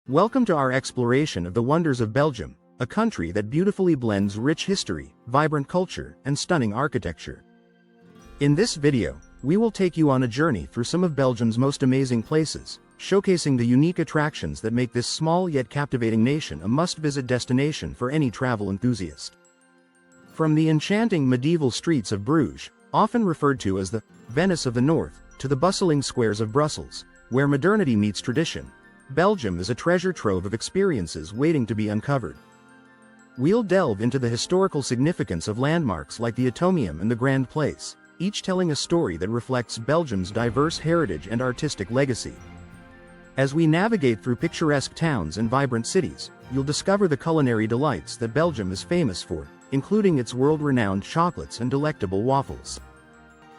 Welcome to our exploration of the wonders of Belgium, a country that beautifully blends rich history, vibrant culture, and stunning architecture. In this video, we will take you on a journey through some of Belgium's most amazing places, showcasing the unique attractions that make this small yet captivating nation a must-visit destination for any travel enthusiast. From the enchanting medieval streets of Bruges, often referred to as the Venice of the North, to the bustling squares of Brussels, where modernity meets tradition, Belgium is a treasure trove of experiences waiting to be uncovered. We'll delve into the historical significance of landmarks like the Atomium and the Grand Place, each telling a story that reflects Belgium's diverse heritage and artistic legacy. As we navigate through picturesque towns and vibrant cities, you'll discover the culinary delights that Belgium is famous for, including its world-renowned chocolates and delectable waffles.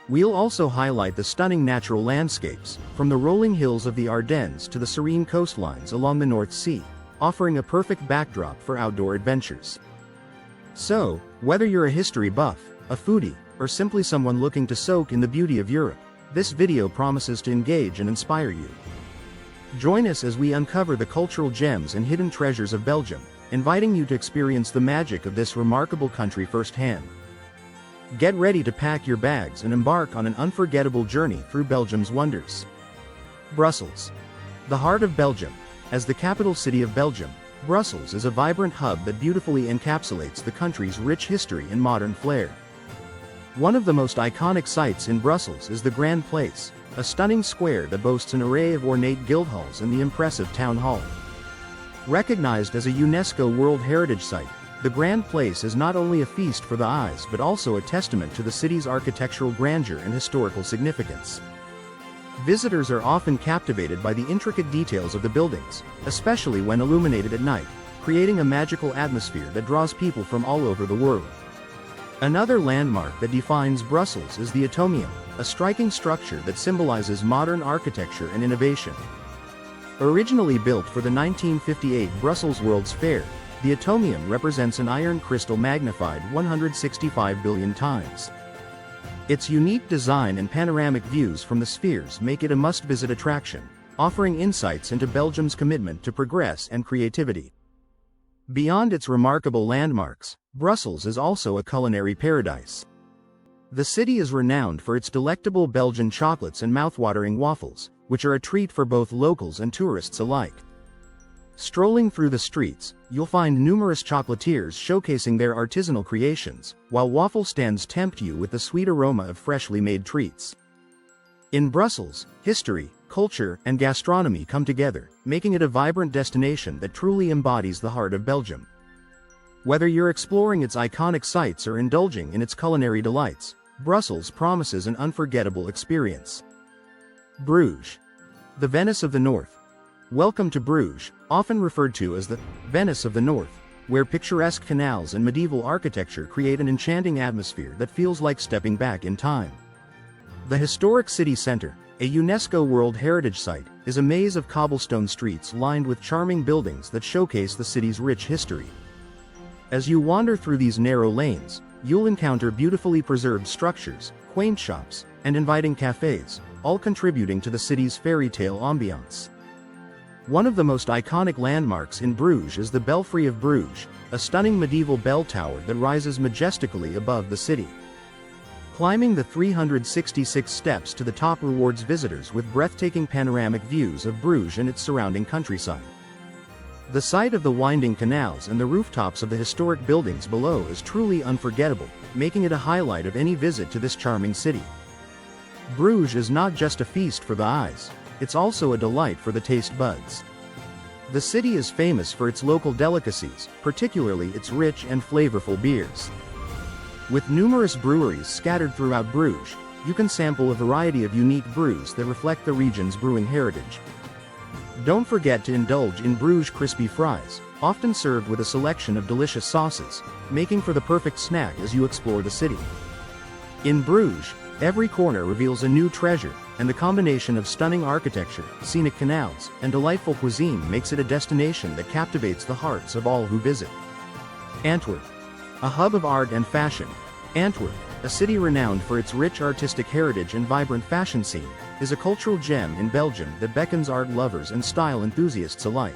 We'll also highlight the stunning natural landscapes, from the rolling hills of the Ardennes to the serene coastlines along the North Sea, offering a perfect backdrop for outdoor adventures. So, whether you're a history buff, a foodie, or simply someone looking to soak in the beauty of Europe, this video promises to engage and inspire you. Join us as we uncover the cultural gems and hidden treasures of Belgium, inviting you to experience the magic of this remarkable country firsthand. Get ready to pack your bags and embark on an unforgettable journey through Belgium's wonders. Brussels. The heart of Belgium. As the capital city of Belgium, Brussels is a vibrant hub that beautifully encapsulates the country's rich history and modern flair. One of the most iconic sights in Brussels is the Grand Place, a stunning square that boasts an array of ornate guildhalls and the impressive town hall. Recognized as a UNESCO World Heritage Site, the Grand Place is not only a feast for the eyes but also a testament to the city's architectural grandeur and historical significance. Visitors are often captivated by the intricate details of the buildings, especially when illuminated at night, creating a magical atmosphere that draws people from all over the world. Another landmark that defines Brussels is the Atomium, a striking structure that symbolizes modern architecture and innovation. Originally built for the 1958 Brussels World's Fair, the Atomium represents an iron crystal magnified 165 billion times. Its unique design and panoramic views from the spheres make it a must-visit attraction, offering insights into Belgium's commitment to progress and creativity. Beyond its remarkable landmarks, Brussels is also a culinary paradise. The city is renowned for its delectable Belgian chocolates and mouthwatering waffles, which are a treat for both locals and tourists alike. Strolling through the streets, you'll find numerous chocolatiers showcasing their artisanal creations, while waffle stands tempt you with the sweet aroma of freshly made treats. In Brussels, history, culture, and gastronomy come together, making it a vibrant destination that truly embodies the heart of Belgium. Whether you're exploring its iconic sites or indulging in its culinary delights, Brussels promises an unforgettable experience. Bruges. The Venice of the North. Welcome to Bruges, often referred to as the Venice of the North, where picturesque canals and medieval architecture create an enchanting atmosphere that feels like stepping back in time. The historic city center, a UNESCO World Heritage Site, is a maze of cobblestone streets lined with charming buildings that showcase the city's rich history. As you wander through these narrow lanes, you'll encounter beautifully preserved structures, quaint shops, and inviting cafes, all contributing to the city's fairy tale ambiance. One of the most iconic landmarks in Bruges is the Belfry of Bruges, a stunning medieval bell tower that rises majestically above the city. Climbing the 366 steps to the top rewards visitors with breathtaking panoramic views of Bruges and its surrounding countryside. The sight of the winding canals and the rooftops of the historic buildings below is truly unforgettable, making it a highlight of any visit to this charming city. Bruges is not just a feast for the eyes, it's also a delight for the taste buds. The city is famous for its local delicacies, particularly its rich and flavorful beers. With numerous breweries scattered throughout Bruges, you can sample a variety of unique brews that reflect the region's brewing heritage. Don't forget to indulge in Bruges crispy fries, often served with a selection of delicious sauces, making for the perfect snack as you explore the city. In Bruges, every corner reveals a new treasure, and the combination of stunning architecture, scenic canals, and delightful cuisine makes it a destination that captivates the hearts of all who visit. Antwerp. A hub of art and fashion, Antwerp, a city renowned for its rich artistic heritage and vibrant fashion scene, is a cultural gem in Belgium that beckons art lovers and style enthusiasts alike.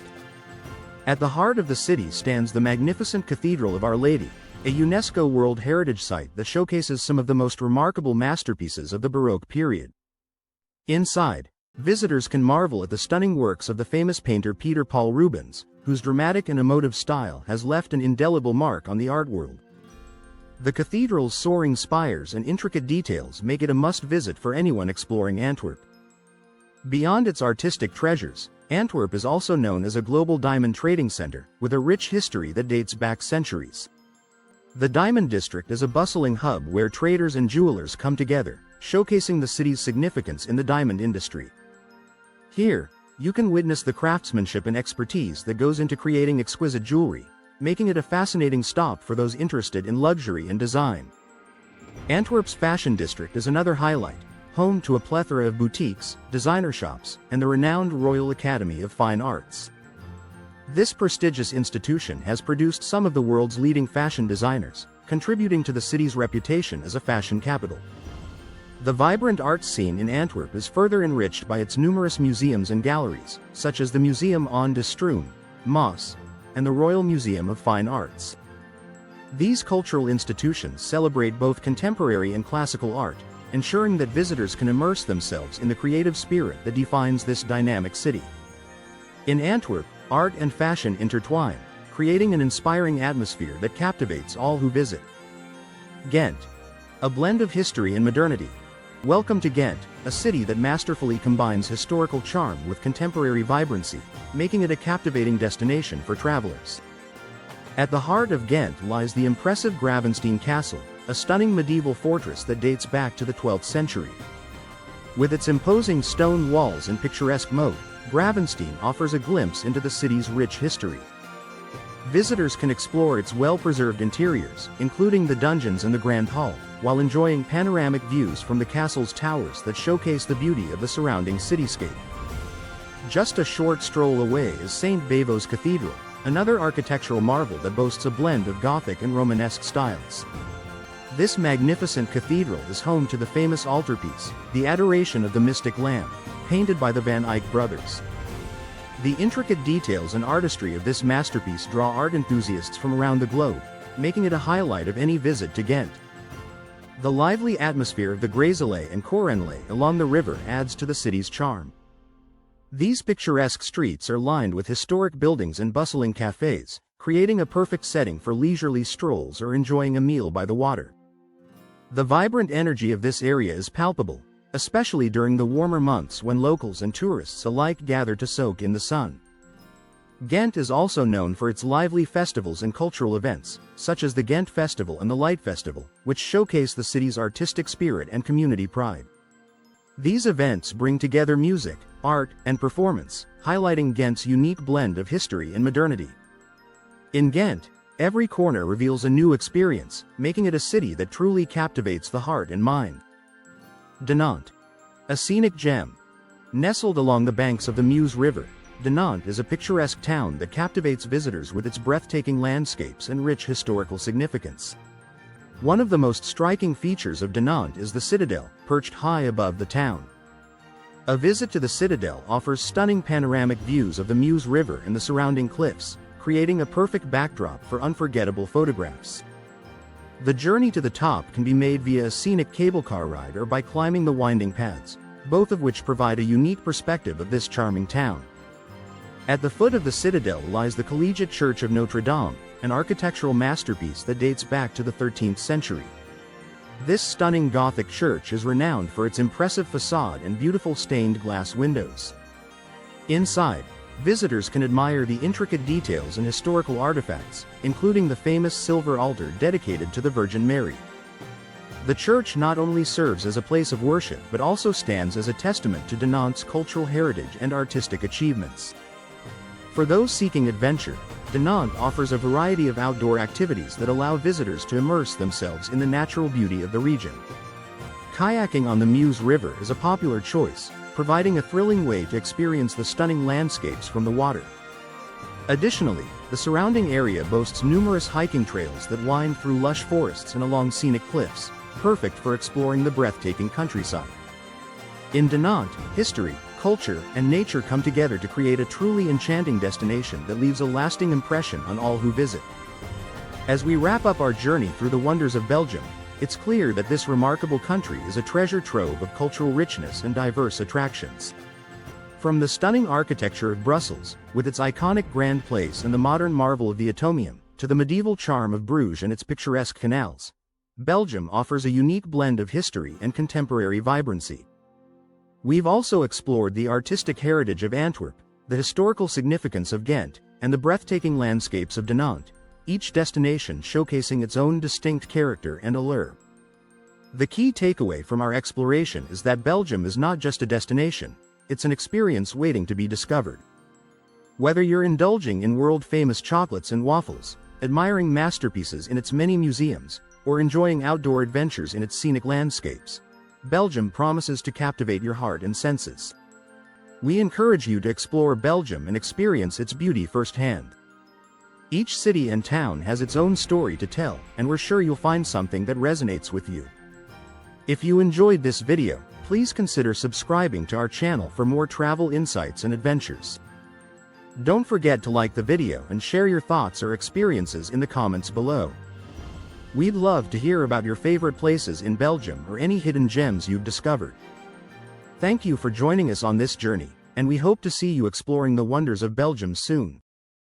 At the heart of the city stands the magnificent Cathedral of Our Lady, a UNESCO World Heritage Site that showcases some of the most remarkable masterpieces of the Baroque period. Inside, visitors can marvel at the stunning works of the famous painter Peter Paul Rubens, whose dramatic and emotive style has left an indelible mark on the art world. The cathedral's soaring spires and intricate details make it a must-visit for anyone exploring Antwerp. Beyond its artistic treasures, Antwerp is also known as a global diamond trading center, with a rich history that dates back centuries. The Diamond District is a bustling hub where traders and jewelers come together, showcasing the city's significance in the diamond industry. Here, you can witness the craftsmanship and expertise that goes into creating exquisite jewelry, making it a fascinating stop for those interested in luxury and design. Antwerp's Fashion District is another highlight, home to a plethora of boutiques, designer shops, and the renowned Royal Academy of Fine Arts. This prestigious institution has produced some of the world's leading fashion designers, contributing to the city's reputation as a fashion capital. The vibrant arts scene in Antwerp is further enriched by its numerous museums and galleries, such as the Museum aan de Stroom, MOS, and the Royal Museum of Fine Arts. These cultural institutions celebrate both contemporary and classical art, ensuring that visitors can immerse themselves in the creative spirit that defines this dynamic city. In Antwerp, art and fashion intertwine, creating an inspiring atmosphere that captivates all who visit. Ghent. A blend of history and modernity. Welcome to Ghent, a city that masterfully combines historical charm with contemporary vibrancy, making it a captivating destination for travelers. At the heart of Ghent lies the impressive Gravenstein Castle, a stunning medieval fortress that dates back to the 12th century. With its imposing stone walls and picturesque moat, Gravenstein offers a glimpse into the city's rich history. Visitors can explore its well-preserved interiors, including the dungeons and the Grand Hall, while enjoying panoramic views from the castle's towers that showcase the beauty of the surrounding cityscape. Just a short stroll away is St. Bavo's Cathedral, another architectural marvel that boasts a blend of Gothic and Romanesque styles. This magnificent cathedral is home to the famous altarpiece, the Adoration of the Mystic Lamb, painted by the Van Eyck brothers. The intricate details and artistry of this masterpiece draw art enthusiasts from around the globe, making it a highlight of any visit to Ghent. The lively atmosphere of the Gréselay and Corenlay along the river adds to the city's charm. These picturesque streets are lined with historic buildings and bustling cafes, creating a perfect setting for leisurely strolls or enjoying a meal by the water. The vibrant energy of this area is palpable, especially during the warmer months when locals and tourists alike gather to soak in the sun. Ghent is also known for its lively festivals and cultural events, such as the Ghent Festival and the Light Festival, which showcase the city's artistic spirit and community pride. These events bring together music, art, and performance, highlighting Ghent's unique blend of history and modernity. In Ghent, every corner reveals a new experience, making it a city that truly captivates the heart and mind. Dinant. A scenic gem. Nestled along the banks of the Meuse River, Dinant is a picturesque town that captivates visitors with its breathtaking landscapes and rich historical significance. One of the most striking features of Dinant is the citadel, perched high above the town. A visit to the citadel offers stunning panoramic views of the Meuse River and the surrounding cliffs, creating a perfect backdrop for unforgettable photographs. The journey to the top can be made via a scenic cable car ride or by climbing the winding paths, both of which provide a unique perspective of this charming town. At the foot of the citadel lies the Collegiate Church of Notre Dame, an architectural masterpiece that dates back to the 13th century. This stunning Gothic church is renowned for its impressive facade and beautiful stained glass windows. Inside, visitors can admire the intricate details and historical artifacts, including the famous silver altar dedicated to the Virgin Mary. The church not only serves as a place of worship but also stands as a testament to Dinant's cultural heritage and artistic achievements. For those seeking adventure, Dinant offers a variety of outdoor activities that allow visitors to immerse themselves in the natural beauty of the region. Kayaking on the Meuse River is a popular choice, providing a thrilling way to experience the stunning landscapes from the water. Additionally, the surrounding area boasts numerous hiking trails that wind through lush forests and along scenic cliffs, perfect for exploring the breathtaking countryside. In Dinant, history, culture, and nature come together to create a truly enchanting destination that leaves a lasting impression on all who visit. As we wrap up our journey through the wonders of Belgium, it's clear that this remarkable country is a treasure trove of cultural richness and diverse attractions. From the stunning architecture of Brussels, with its iconic Grand Place and the modern marvel of the Atomium, to the medieval charm of Bruges and its picturesque canals, Belgium offers a unique blend of history and contemporary vibrancy. We've also explored the artistic heritage of Antwerp, the historical significance of Ghent, and the breathtaking landscapes of Dinant, each destination showcasing its own distinct character and allure. The key takeaway from our exploration is that Belgium is not just a destination, it's an experience waiting to be discovered. Whether you're indulging in world-famous chocolates and waffles, admiring masterpieces in its many museums, or enjoying outdoor adventures in its scenic landscapes, Belgium promises to captivate your heart and senses. We encourage you to explore Belgium and experience its beauty firsthand. Each city and town has its own story to tell, and we're sure you'll find something that resonates with you. If you enjoyed this video, please consider subscribing to our channel for more travel insights and adventures. Don't forget to like the video and share your thoughts or experiences in the comments below. We'd love to hear about your favorite places in Belgium or any hidden gems you've discovered. Thank you for joining us on this journey, and we hope to see you exploring the wonders of Belgium soon.